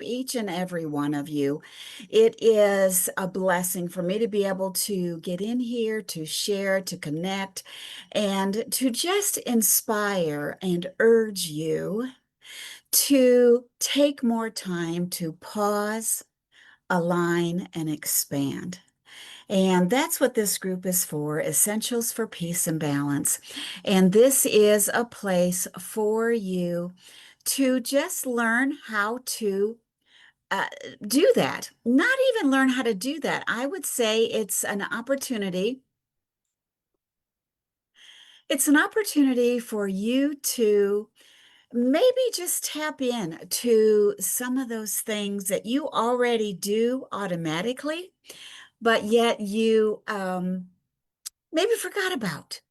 each and every one of you. It is a blessing for me to be able to get in here, to share, to connect, and to just inspire and urge you to take more time to pause, align, and expand. And that's what this group is for, Essentials for Peace and Balance. And this is a place for you to just learn how to uh, do that. Not even learn how to do that. I would say it's an opportunity. It's an opportunity for you to maybe just tap in to some of those things that you already do automatically, but yet you maybe forgot about.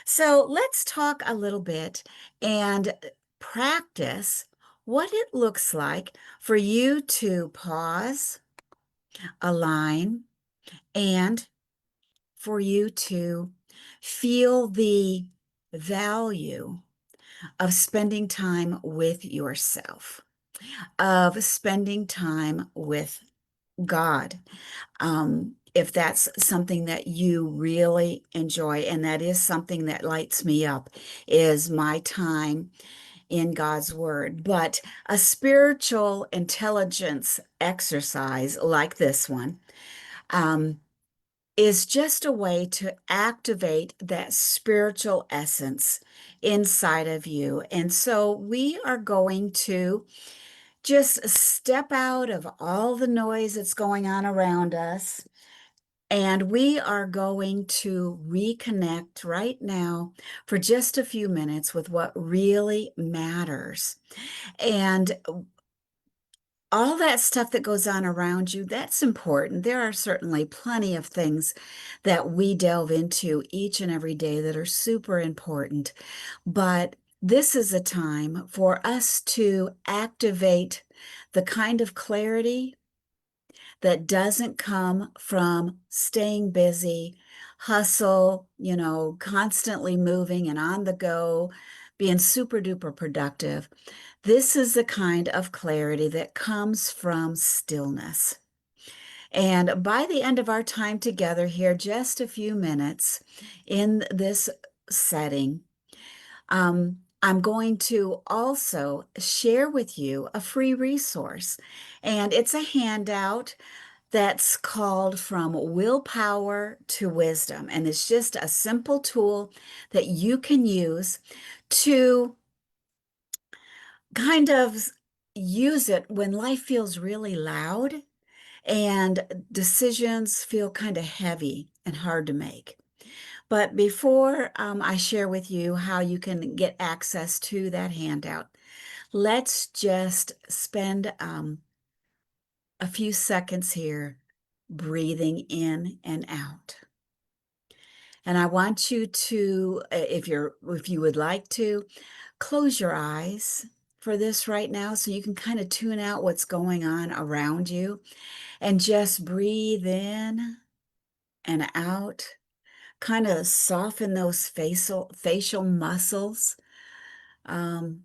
So let's talk a little bit and practice what it looks like for you to pause, align, and for you to feel the value of spending time with yourself, of spending time with God. If that's something that you really enjoy, and that is something that lights me up, is my time in God's Word. But a spiritual intelligence exercise like this one, um, is just a way to activate that spiritual essence inside of you. And so we are going to just step out of all the noise that's going on around us. And we are going to reconnect right now for just a few minutes with what really matters. And all that stuff that goes on around you, that's important. There are certainly plenty of things that we delve into each and every day that are super important. But this is a time for us to activate the kind of clarity that doesn't come from staying busy, hustle, constantly moving and on the go, being super duper productive. This is the kind of clarity that comes from stillness. And by the end of our time together here, just a few minutes in this setting, I'm going to also share with you a free resource. And it's a handout that's called From Willpower to Wisdom. And it's just a simple tool that you can use to kind of use it when life feels really loud and decisions feel kind of heavy and hard to make. But before I share with you how you can get access to that handout, let's just spend a few seconds here breathing in and out. And I want you to, if you would like to, close your eyes for this right now so you can kind of tune out what's going on around you and just breathe in and out, kind of soften those facial muscles, um,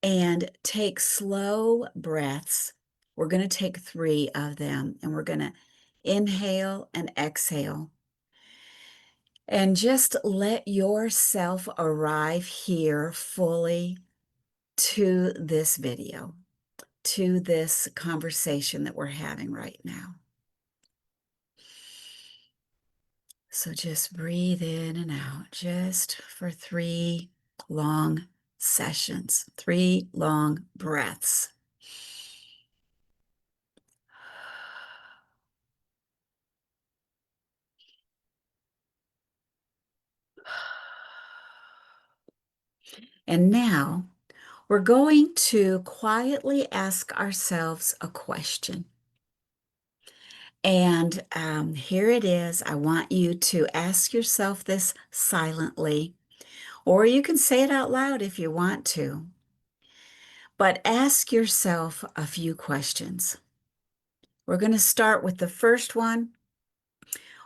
and take slow breaths. We're going to take 3 of them, and we're going to inhale and exhale. And just let yourself arrive here fully to this video, to this conversation that we're having right now. So just breathe in and out just for 3 long sessions, 3 long breaths. And now we're going to quietly ask ourselves a question. And here it is. I want you to ask yourself this silently, or you can say it out loud if you want to. But ask yourself a few questions. We're going to start with the first one,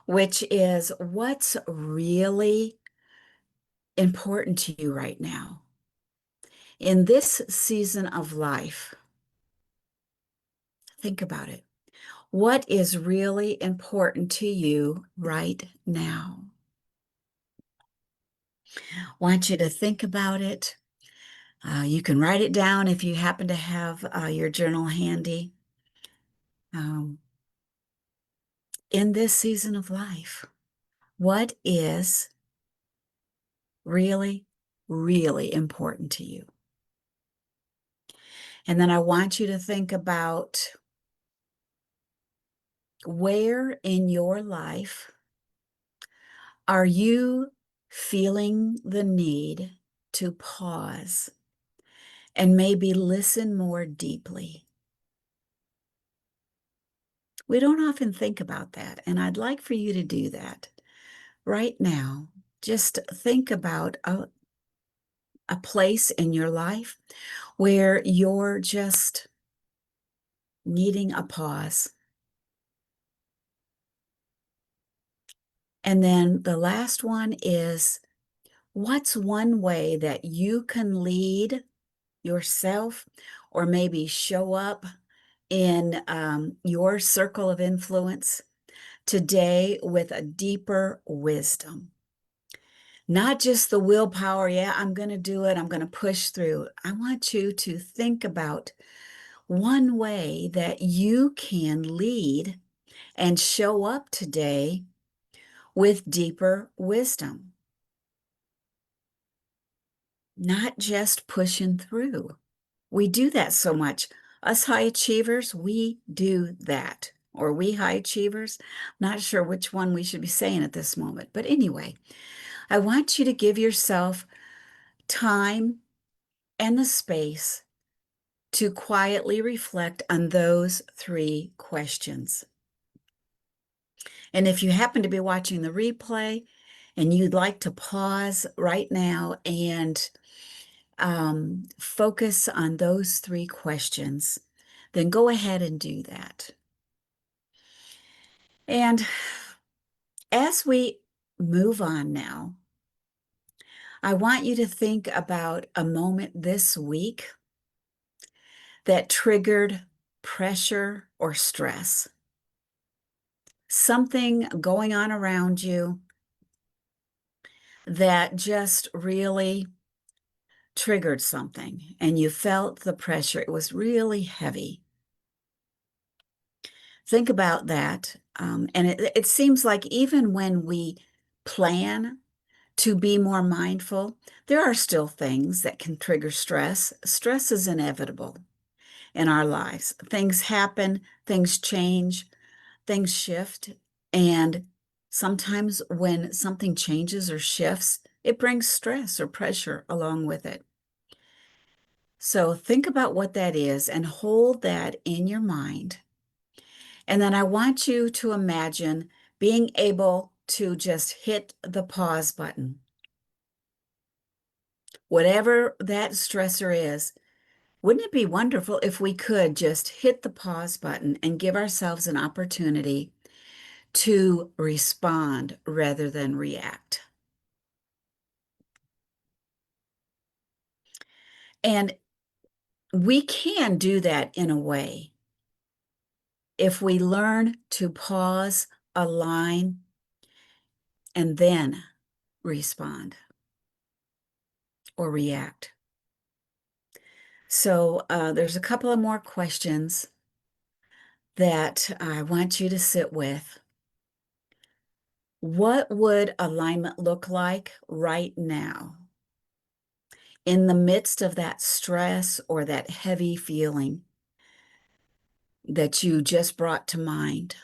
which is what's really important to you right now? In this season of life, Think about it. What is really important to you right now? Want you to think about it. You can write it down if you happen to have your journal handy. Um, in this season of life, what is really, really important to you? And then I want you to think about where in your life are you feeling the need to pause and maybe listen more deeply? We don't often think about that, and I'd like for you to do that right now. Just think about a place in your life where you're just needing a pause. And then the last one is, what's one way that you can lead yourself or maybe show up in your circle of influence today with a deeper wisdom? Not just the willpower, yeah, I'm going to do it, I'm going to push through. I want you to think about one way that you can lead and show up today with deeper wisdom, not just pushing through. We do that so much. Us high achievers, we do that. Or we high achievers, not sure which one we should be saying at this moment. But anyway, I want you to give yourself time and the space to quietly reflect on those three questions. And if you happen to be watching the replay and you'd like to pause right now and focus on those three questions, then go ahead and do that. And as we move on now, I want you to think about a moment this week that triggered pressure or stress. Something going on around you that just really triggered something and you felt the pressure. It was really heavy. Think about that. And it seems like even when we plan to be more mindful, there are still things that can trigger stress. Stress is inevitable in our lives. Things happen, things change, things shift. And sometimes when something changes or shifts, it brings stress or pressure along with it. So think about what that is and hold that in your mind. And then I want you to imagine being able to just hit the pause button. Whatever that stressor is, wouldn't it be wonderful if we could just hit the pause button and give ourselves an opportunity to respond rather than react? And we can do that in a way if we learn to pause, align, and then respond or react. So there's a couple of more questions that I want you to sit with. What would alignment look like right now in the midst of that stress or that heavy feeling that you just brought to mind?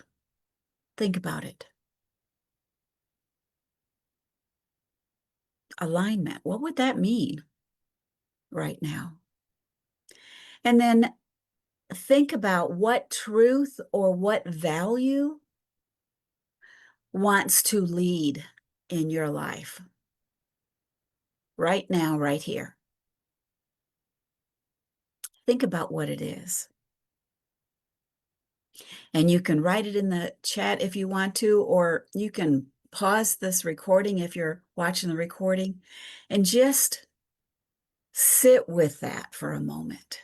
Think about it. Alignment, what would that mean right now? And then think about what truth or what value wants to lead in your life right now, right here. Think about what it is. And you can write it in the chat if you want to, or you can pause this recording if you're watching the recording and just sit with that for a moment.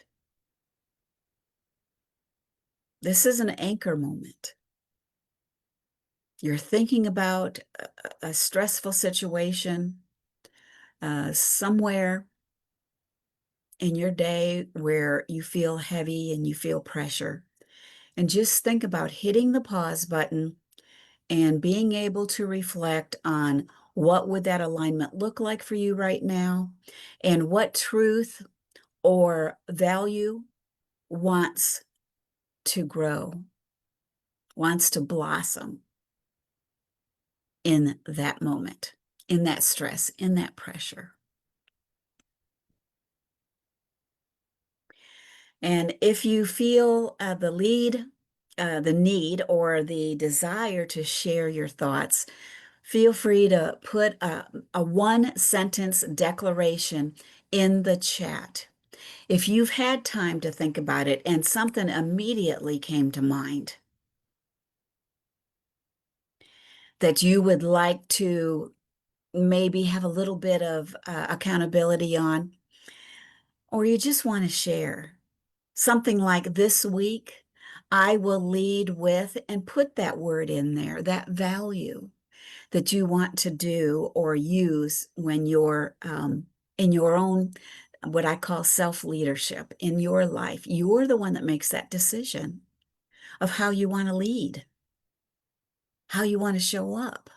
This is an anchor moment. You're thinking about a stressful situation somewhere in your day where you feel heavy and you feel pressure. And just think about hitting the pause button and being able to reflect on what would that alignment look like for you right now, and what truth or value wants to grow, wants to blossom in that moment, in that stress, in that pressure. And if you feel the need or the desire to share your thoughts, feel free to put a one-sentence declaration in the chat. If you've had time to think about it and something immediately came to mind that you would like to maybe have a little bit of accountability on, or you just want to share something like this week, I will lead with, and put that word in there, that value that you want to do or use when you're in your own, what I call self-leadership in your life. You're the one that makes that decision of how you want to lead, how you want to show up.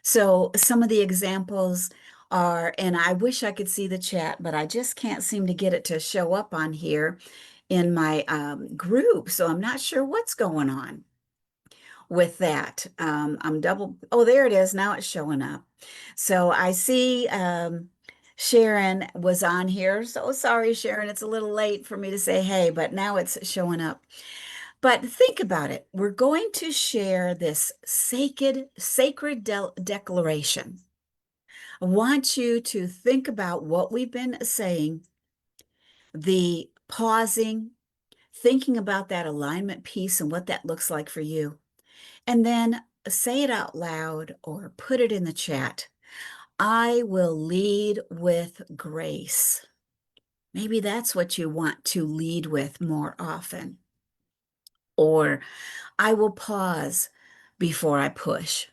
So some of the examples are, and I wish I could see the chat, but I just can't seem to get it to show up on here in my group. So I'm not sure what's going on with that. Oh, there it is. Now it's showing up. So I see Sharon was on here. So sorry, Sharon, it's a little late for me to say hey, but now it's showing up. But think about it. We're going to share this sacred declaration. I want you to think about what we've been saying, the pausing, thinking about that alignment piece and what that looks like for you. And then say it out loud or put it in the chat. I will lead with grace. Maybe that's what you want to lead with more often. Or I will pause before I push.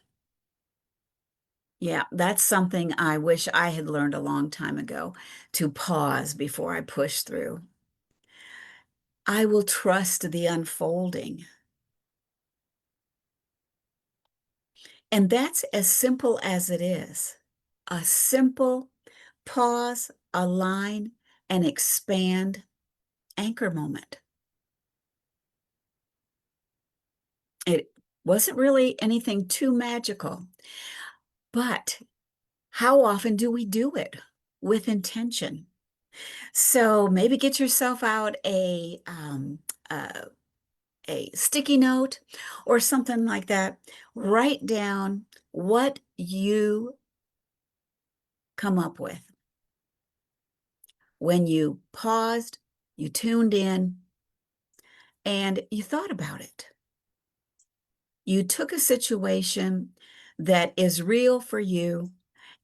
Yeah, that's something I wish I had learned a long time ago, to pause before I push through. I will trust the unfolding. And that's as simple as it is. A simple pause, align, and expand anchor moment. It wasn't really anything too magical, but how often do we do it with intention? So maybe get yourself out a sticky note or something like that. Write down what you come up with when you paused, you tuned in, and you thought about it. You took a situation that is real for you,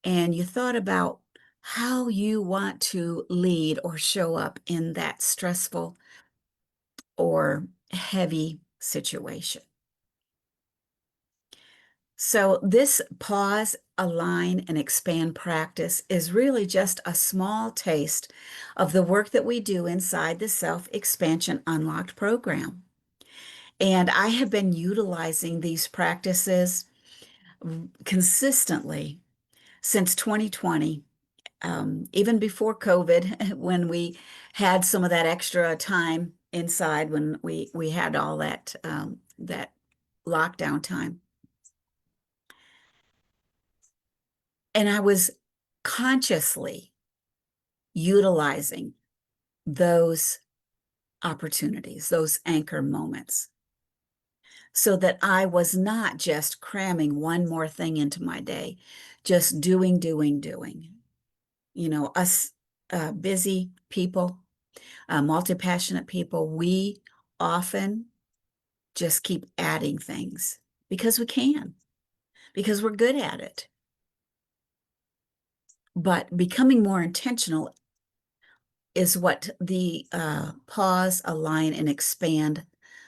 and you thought about how you want to lead or show up in that stressful or heavy situation. So this pause, align, and expand practice is really just a small taste of the work that we do inside the Self-Expansion Unlocked program. And I have been utilizing these practices consistently since 2020, even before COVID, when we had some of that extra time inside, when we had all that lockdown time. And I was consciously utilizing those opportunities, those anchor moments, so that I was not just cramming one more thing into my day, just doing, doing, doing. You know, us busy people, multi-passionate people, we often just keep adding things because we can, because we're good at it. But becoming more intentional is what the pause, align, and expand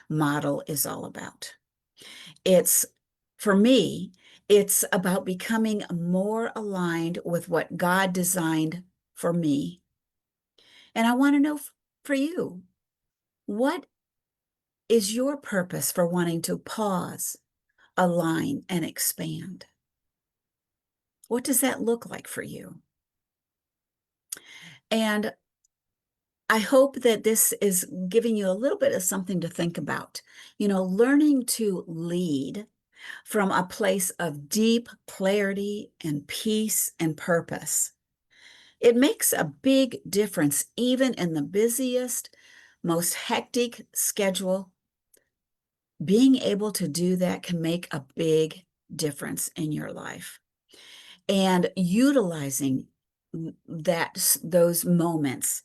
model is all about. It's, for me, it's about becoming more aligned with what God designed for me. And I want to know for you, what is your purpose for wanting to pause, align, and expand? What does that look like for you? And I hope that this is giving you a little bit of something to think about. Learning to lead from a place of deep clarity and peace and purpose. It makes a big difference, even in the busiest, most hectic schedule. Being able to do that can make a big difference in your life. And utilizing those moments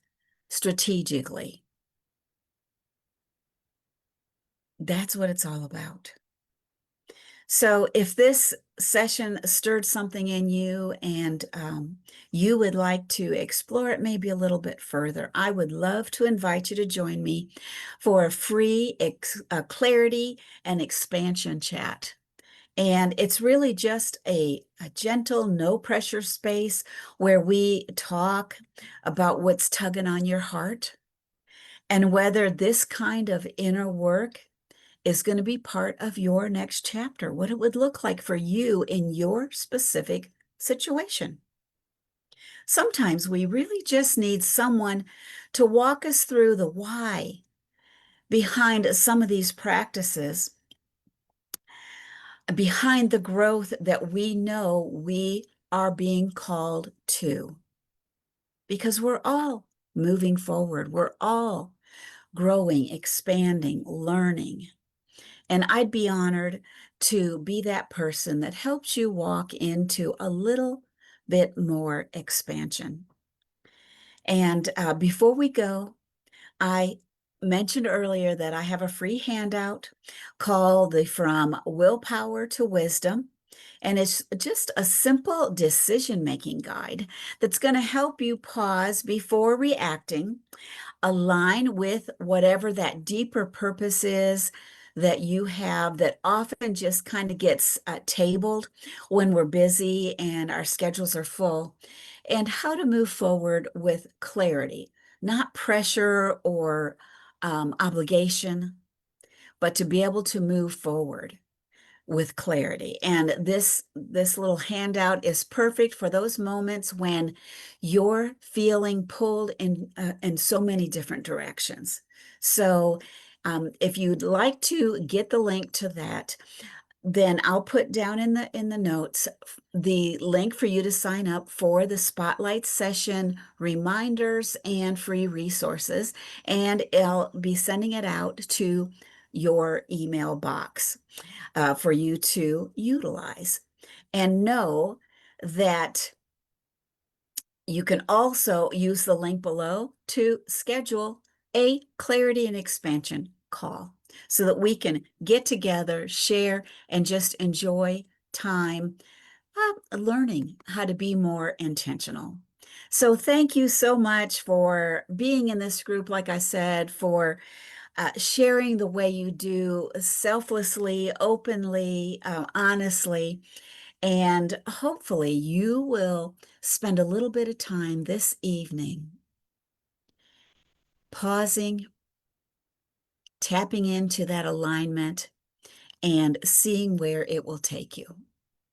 strategically. That's what it's all about. So if this session stirred something in you and you would like to explore it maybe a little bit further, I would love to invite you to join me for a free clarity and expansion chat. And it's really just a gentle, no pressure space where we talk about what's tugging on your heart and whether this kind of inner work is going to be part of your next chapter, what it would look like for you in your specific situation. Sometimes we really just need someone to walk us through the why behind some of these practices, behind the growth that we know we are being called to. Because we're all moving forward, we're all growing, expanding, learning. And I'd be honored to be that person that helps you walk into a little bit more expansion. And before we go, I mentioned earlier that I have a free handout called the From Willpower to Wisdom. And it's just a simple decision-making guide that's going to help you pause before reacting, align with whatever that deeper purpose is that you have that often just kind of gets tabled when we're busy and our schedules are full, and how to move forward with clarity, not pressure or obligation, but to be able to move forward with clarity. And this little handout is perfect for those moments when you're feeling pulled in so many different directions. So if you'd like to get the link to that, then I'll put down in the notes the link for you to sign up for the Spotlight session reminders and free resources, and I'll be sending it out to your email box for you to utilize. And know that you can also use the link below to schedule a clarity and expansion call so that we can get together, share, and just enjoy time learning how to be more intentional. So thank you so much for being in this group, like I said, for sharing the way you do, selflessly, openly, honestly, and hopefully you will spend a little bit of time this evening pausing, tapping into that alignment, and seeing where it will take you.